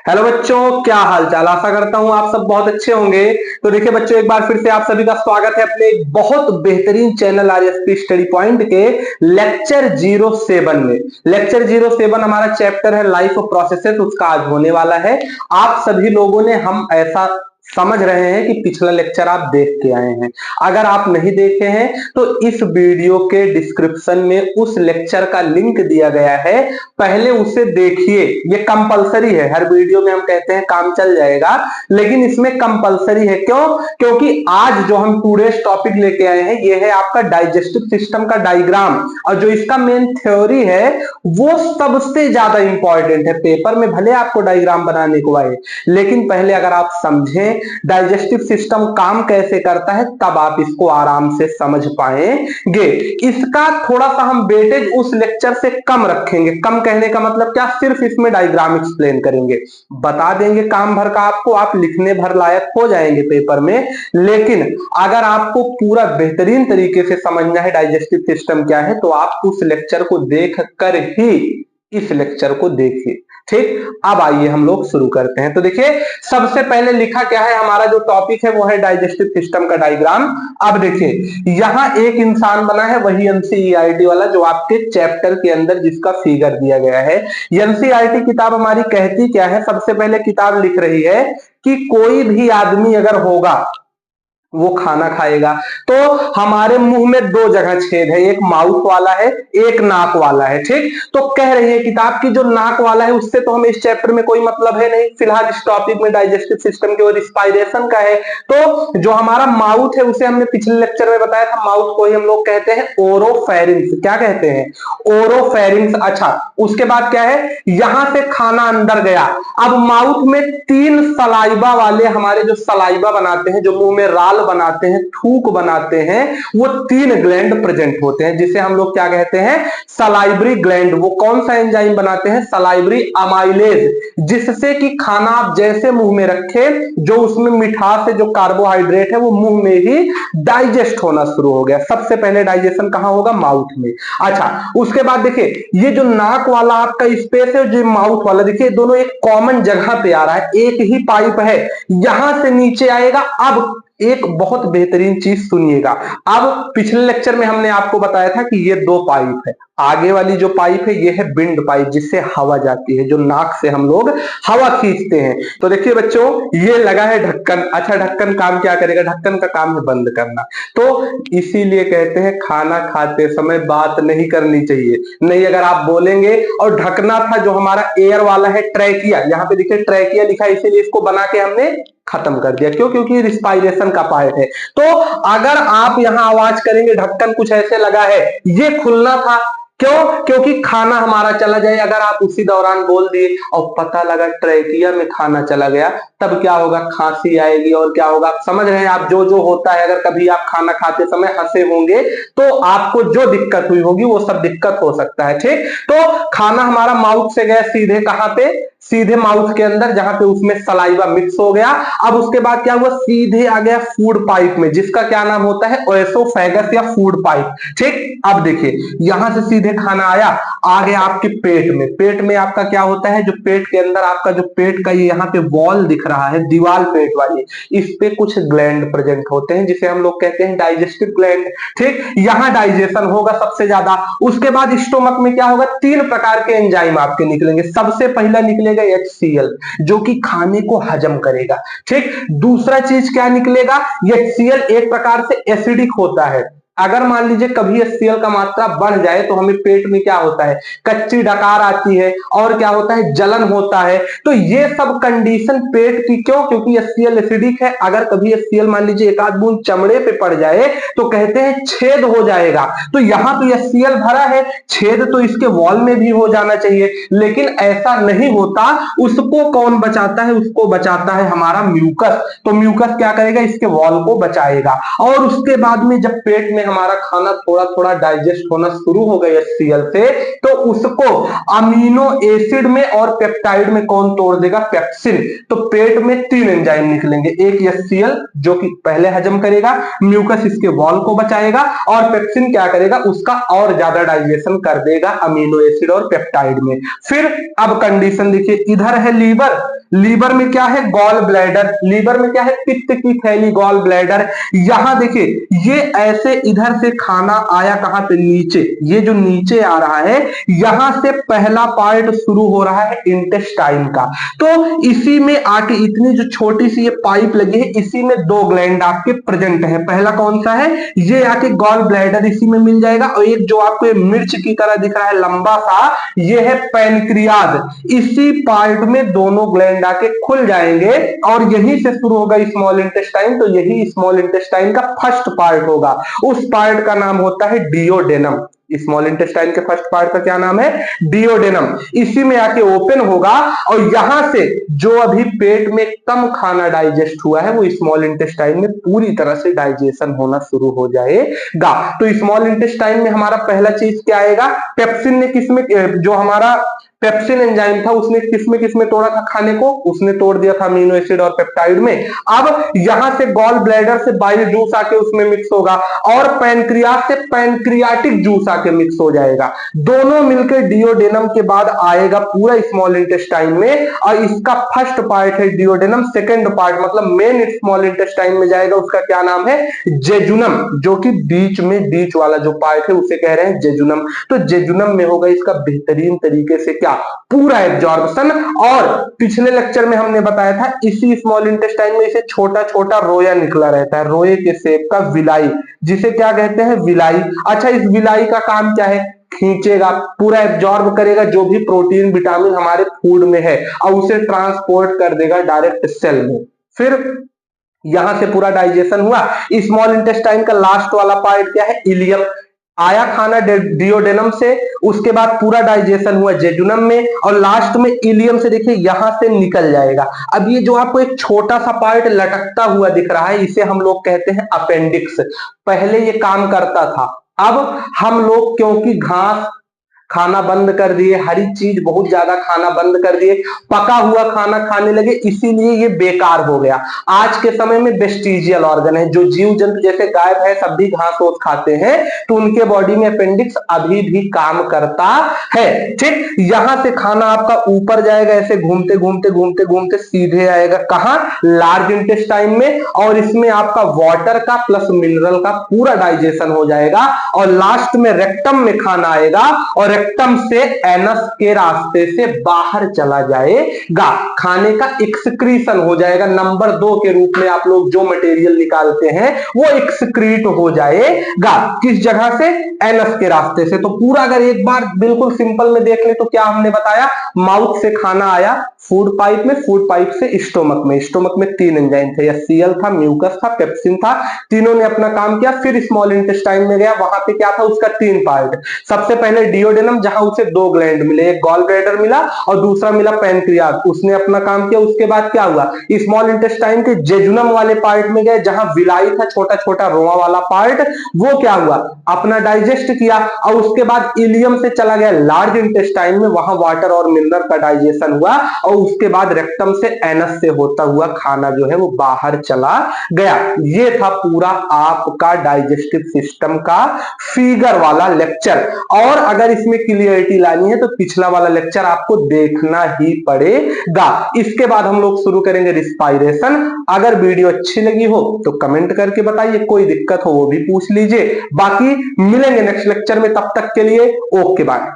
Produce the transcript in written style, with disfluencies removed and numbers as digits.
Hello बच्चों, क्या हाल चाल। आशा करता हूं आप सब बहुत अच्छे होंगे। तो देखिए बच्चों, एक बार फिर से आप सभी का स्वागत है अपने एक बहुत बेहतरीन चैनल आरएसपी स्टडी पॉइंट के लेक्चर 07 में। लेक्चर 07 हमारा चैप्टर है लाइफ प्रोसेसेस, उसका आज होने वाला है। आप सभी लोगों ने, हम ऐसा समझ रहे हैं कि पिछला लेक्चर आप देख के आए हैं। अगर आप नहीं देखे हैं तो इस वीडियो के डिस्क्रिप्शन में उस लेक्चर का लिंक दिया गया है, पहले उसे देखिए। ये कंपलसरी है, हर वीडियो में हम कहते हैं काम चल जाएगा, लेकिन इसमें कंपलसरी है। क्यों? क्योंकि आज जो हम टुडेस टॉपिक लेके आए हैं ये है आपका डाइजेस्टिव सिस्टम का डायग्राम, और जो इसका मेन थ्योरी है वो सबसे ज्यादा इंपॉर्टेंट है। पेपर में भले आपको डायग्राम बनाने को आए, लेकिन पहले अगर आप समझें डाइजेस्टिव सिस्टम काम कैसे करता है तब आप इसको आराम से समझ पाएंगे। इसका थोड़ा सा हम वेटेज उस लेक्चर से कम रखेंगे। कम कहने का मतलब क्या, सिर्फ इसमें डायग्राम एक्सप्लेन करेंगे, बता देंगे काम भर का आपको, आप लिखने भर लायक हो जाएंगे पेपर में। लेकिन अगर आपको पूरा बेहतरीन तरीके से समझना है डाइजेस्टिव सिस्टम क्या है, तो आप उस लेक्चर को देख कर ही इस लेक्चर को देखिए। ठीक, अब आइए हम लोग शुरू करते हैं। तो देखिए, सबसे पहले लिखा क्या है, हमारा जो टॉपिक है वो है डाइजेस्टिव सिस्टम का डायग्राम। अब देखिए, यहां एक इंसान बना है, वही एनसीईआरटी वाला जो आपके चैप्टर के अंदर जिसका फिगर दिया गया है। एनसीईआरटी किताब हमारी कहती क्या है, सबसे पहले किताब लिख रही है कि कोई भी आदमी अगर होगा वो खाना खाएगा तो हमारे मुंह में दो जगह छेद है, एक माउथ वाला है, एक नाक वाला है। ठीक, तो कह रही है किताब की जो नाक वाला है उससे तो हमें इस चैप्टर में कोई मतलब है नहीं, फिलहाल इस टॉपिक में डाइजेस्टिव सिस्टम के और रिस्पायरेशन का है। तो जो हमारा माउथ है उसे हमने पिछले लेक्चर में बताया था, माउथ को ही हम लोग कहते हैं ओरोफेरिंक्स। क्या कहते हैं? ओरोफेरिंक्स। अच्छा, उसके बाद क्या है, यहां से खाना अंदर गया। अब माउथ में तीन सलाइबा वाले, हमारे जो सलाइबा बनाते हैं, जो मुंह में राल बनाते हैं, थूक बनाते हैं, वो तीन ग्लैंड प्रेजेंट होते हैं, जिसे हम लोग क्या कहते हैं, सलाइबरी ग्लैंड। वो कौन सा एंजाइम बनाते हैं? सलाइबरी अमाइलेज, जिससे कि खाना आप जैसे मुंह में रखे, जो उसमें मिठास है, जो कार्बोहाइड्रेट है, वो मुंह में ही डाइजेस्ट होना शुरू हो गया। सबसे पहले डाइजेशन कहां होगा? माउथ में। अच्छा, उसके बाद देखिए, ये जो नाक वाला आपका स्पेस है, जो माउथ वाला, देखिए दोनों एक कॉमन जगह पे आ रहा है, एक ही पाइप है, यहां से नीचे आएगा। अब एक बहुत बेहतरीन चीज सुनिएगा। अब पिछले लेक्चर में हमने आपको बताया था कि ये दो पाइप है, आगे वाली जो पाइप है ये है विंड पाइप, जिससे हवा जाती है, जो नाक से हम लोग हवा खींचते हैं। तो देखिए बच्चों, ये लगा है ढक्कन। अच्छा, ढक्कन काम क्या करेगा? ढक्कन का काम है बंद करना। तो इसीलिए कहते हैं खाना खाते समय बात नहीं करनी चाहिए। नहीं, अगर आप बोलेंगे, और ढकना था जो हमारा एयर वाला है, ट्रैकिया, यहाँ पे देखिए ट्रैकिया लिखा है, इसीलिए इसको बना के हमने खत्म कर दिया। क्यों? क्योंकि रिस्पायरेशन का पार्ट है। तो अगर आप यहां आवाज करेंगे, ढक्कन कुछ ऐसे लगा है, ये खुलना था। क्यों? क्योंकि खाना हमारा चला जाए। अगर आप उसी दौरान बोल दिए और पता लगा ट्रैकिया में खाना चला गया, तब क्या होगा? खांसी आएगी, और क्या होगा? आप समझ रहे हैं, आप जो जो होता है, अगर कभी आप खाना खाते समय हंसे होंगे तो आपको जो दिक्कत हुई होगी वो सब दिक्कत हो सकता है। ठीक, तो खाना हमारा माउथ से गया सीधे कहां पे? सीधे माउथ के अंदर, जहां पे उसमें सलाइवा मिक्स हो गया। अब उसके बाद क्या हुआ? सीधे आ गया फूड पाइप में, जिसका क्या नाम होता है? ओएसोफेगस या फूड पाइप। ठीक, अब देखिए, यहां से सीधे खाना आया, आ गया आपके पेट में। पेट में आपका क्या होता है? जो पेट के अंदर आपका जो पेट का ये यहाँ पे वॉल दिख रहा है, दीवार पेट वाली, इस पे कुछ ग्लैंड प्रेजेंट होते हैं, जिसे हम लोग कहते हैं डाइजेस्टिव ग्लैंड। ठीक, यहां डाइजेशन होगा सबसे ज्यादा। उसके बाद स्टोमक में क्या होगा? तीन प्रकार के एंजाइम आपके निकलेंगे। सबसे पहला निकलेगा HCl, जो कि खाने को हजम करेगा। ठीक, दूसरा चीज क्या निकलेगा? HCl एक प्रकार से एसिडिक होता है। अगर मान लीजिए कभी HCl का मात्रा बढ़ जाए तो हमें पेट में क्या होता है? कच्ची डकार आती है, और क्या होता है? जलन होता है। तो ये सब कंडीशन पेट की, क्यों? क्योंकि HCl एसिडिक है। अगर कभी HCl मान लीजिए एक आध बूंद चमड़े पे पड़ जाए तो कहते हैं छेद हो जाएगा। तो यहां तो HCl भरा है, छेद तो इसके वॉल में भी हो जाना चाहिए, लेकिन ऐसा नहीं होता। उसको कौन बचाता है? उसको बचाता है हमारा म्यूकस। तो म्यूकस क्या करेगा? इसके वॉल को बचाएगा। और उसके बाद में जब पेट में हमारा खाना थोड़ा थोड़ा डाइजेस्ट होना शुरू हो गया HCl से, तो उसको अमीनो एसिड में और पेप्टाइड में कौन तोड़ देगा? पेप्सिन। तो पेट में तीन एंजाइम निकलेंगे, एक HCl जो कि पहले हजम करेगा, म्यूकस इसके वॉल को बचाएगा, और पेप्सिन क्या करेगा? उसका और ज्यादा डाइजेशन कर देगा अमीनो एसिड और पेप्टाइड में। फिर अब कंडीशन देखिए, इधर है लीवर, लीवर में क्या है, गॉल ब्लैडर, लीवर में क्या है, पित्त की थैली, गॉल ब्लैडर। यहां देखिए ये ऐसे इधर से खाना आया कहां पे, नीचे, ये जो नीचे आ रहा है यहां से पहला पार्ट शुरू हो रहा है इंटेस्टाइन का। तो इसी में आके इतनी जो छोटी सी ये पाइप लगी है, इसी में दो ग्लैंड आपके प्रेजेंट है। पहला कौन सा है, ये आके गॉल ब्लैडर इसी में मिल जाएगा, और एक जो आपको ये मिर्च की तरह दिख रहा है लंबा सा, ये है पैनक्रियाज। इसी पार्ट में दोनों ग्लैंड आके खुल जाएंगे और यहीं से शुरू होगा स्मॉल इंटेस्टाइन। तो यही स्मॉल इंटेस्टाइन का फर्स्ट पार्ट होगा, उस पार्ट का नाम होता है डिओडेनम। स्मॉल इंटेस्टाइन के फर्स्ट पार्ट का क्या नाम है, डिओडेनम। इसी में आके ओपन होगा और यहां से जो अभी पेट में कम खाना डाइजेस्ट हुआ है वो स्मॉल इंटेस्टाइन में पूरी तरह से डाइजेशन होना शुरू हो जाएगा। तो स्मॉल इंटेस्टाइन में हमारा पहला चीज क्या आएगा, पेप्सिन ने किसमें, जो हमारा पेप्सिन एंजाइम था उसने किसमें तोड़ा था खाने को, उसने तोड़ दिया था अमीनो एसिड और पेप्टाइड में। अब यहां से गॉल ब्लैडर से बाइल जूस आके उसमें मिक्स होगा और पैनक्रियास से पैनक्रियाटिक जूस आके मिक्स हो जाएगा। दोनों मिलकर डिओडेनम के बाद आएगा पूरा स्मॉल इंटेस्टाइन में, और इसका फर्स्ट पार्ट है डिओडेनम। सेकेंड पार्ट मतलब मेन स्मॉल इंटेस्टाइन में जाएगा, उसका क्या नाम है, जेजुनम, जो कि बीच वाला जो पार्ट है उसे कह रहे हैं जेजुनम। तो जेजुनम में होगा इसका बेहतरीन तरीके से क्या, पूरा एब्जॉर्प्शन। और पिछले लेक्चर में हमने बताया था इसी स्मॉल इंटेस्टाइन में इसे छोटा छोटा रोया निकला रहता है, रोए के शेप का विलाई, जिसे क्या कहते हैं, विलाई। अच्छा, इस विलाई का काम क्या है, खींचेगा, पूरा एब्जॉर्ब करेगा जो भी प्रोटीन विटामिन हमारे फूड में है और उसे ट्रांसपोर्ट कर देगा डायरेक्ट सेल में। फिर यहां से पूरा डाइजेशन हुआ। स्मॉल इंटेस्टाइन का लास्ट वाला पार्ट क्या है, इलियम। आया खाना डिओडेनम से, उसके बाद पूरा डाइजेशन हुआ जेजुनम में, और लास्ट में इलियम से देखिए यहां से निकल जाएगा। अब ये जो आपको एक छोटा सा पार्ट लटकता हुआ दिख रहा है इसे हम लोग कहते हैं अपेंडिक्स। पहले ये काम करता था, अब हम लोग क्योंकि घास खाना बंद कर दिए, हरी चीज बहुत ज्यादा खाना बंद कर दिए, पका हुआ खाना खाने लगे, इसीलिए ये बेकार हो गया। आज के समय में वेस्टिजियल ऑर्गन है, जो जीव जंतु जैसे गाय भैंस सब भी घास फूस खाते हैं, तो उनके बॉडी में अपेंडिक्स अभी भी काम करता है। ठीक, यहां से खाना आपका ऊपर जाएगा, ऐसे घूमते घूमते घूमते घूमते सीधे आएगा कहां, लार्ज इंटेस्टाइन में, और इसमें आपका वाटर का प्लस मिनरल का पूरा डाइजेशन हो जाएगा, और लास्ट में रेक्टम में खाना आएगा और रेक्टम से एनस के रास्ते से बाहर चला जाएगा, खाने का एक्सक्रीशन हो जाएगा। नंबर 2 के रूप में आप लोग जो मटेरियल निकालते हैं वो एक्सक्रीट हो जाएगा, किस जगह से, एनस के रास्ते से। तो पूरा अगर एक बार बिल्कुल सिंपल में देख ले तो क्या हमने बताया, माउथ से खाना आया फूड पाइप में, फूड पाइप से स्टोमक में, स्टोमक में 3 एंजाइम थे, एचसीएल था, म्यूकस था, पेप्सिन था, तीनों ने अपना काम किया। फिर स्मॉल इंटेस्टाइन में गया, वहां पे क्या था, उसका 3 पार्ट। सबसे पहले डिओडेनम, जहां उसे 2 ग्लैंड मिले, एक गॉल ब्लैडर मिला और दूसरा मिला पैनक्रियाज, उसने अपना काम किया। उसके बाद क्या हुआ, स्मॉल इंटेस्टाइन के जेजुनम वाले पार्ट में गए, जहां विलाई था, छोटा छोटा रोआ वाला पार्ट, वो क्या हुआ, अपना डाइजेस्ट किया, और उसके बाद इलियम से चला गया लार्ज इंटेस्टाइन में, वहां वाटर और मिनरल का डाइजेशन हुआ, और उसके बाद रेक्टम से एनस से होता हुआ खाना जो है वो बाहर चला गया। ये था पूरा आपका डाइजेस्टिव सिस्टम का फिगर वाला लेक्चर। और अगर इसमें क्लियरिटी लानी है तो पिछला वाला लेक्चर आपको देखना ही पड़ेगा। इसके बाद हम लोग शुरू करेंगे रिस्पायरेशन। अगर वीडियो अच्छी लगी हो तो कमेंट करके बताइए, कोई दिक्कत हो वो भी पूछ लीजिए। बाकी मिलेंगे नेक्स्ट लेक्चर में, तब तक के लिए ओके बाय।